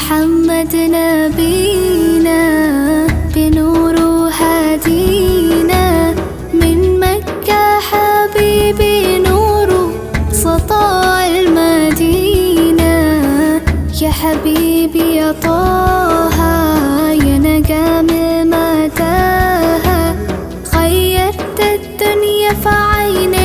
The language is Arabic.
محمد نبينا بنور هدينا، من مكة حبيبي نور سطاع المدينة. يا حبيبي يا طه يا نجم متاهة، غيرت الدنيا في عيني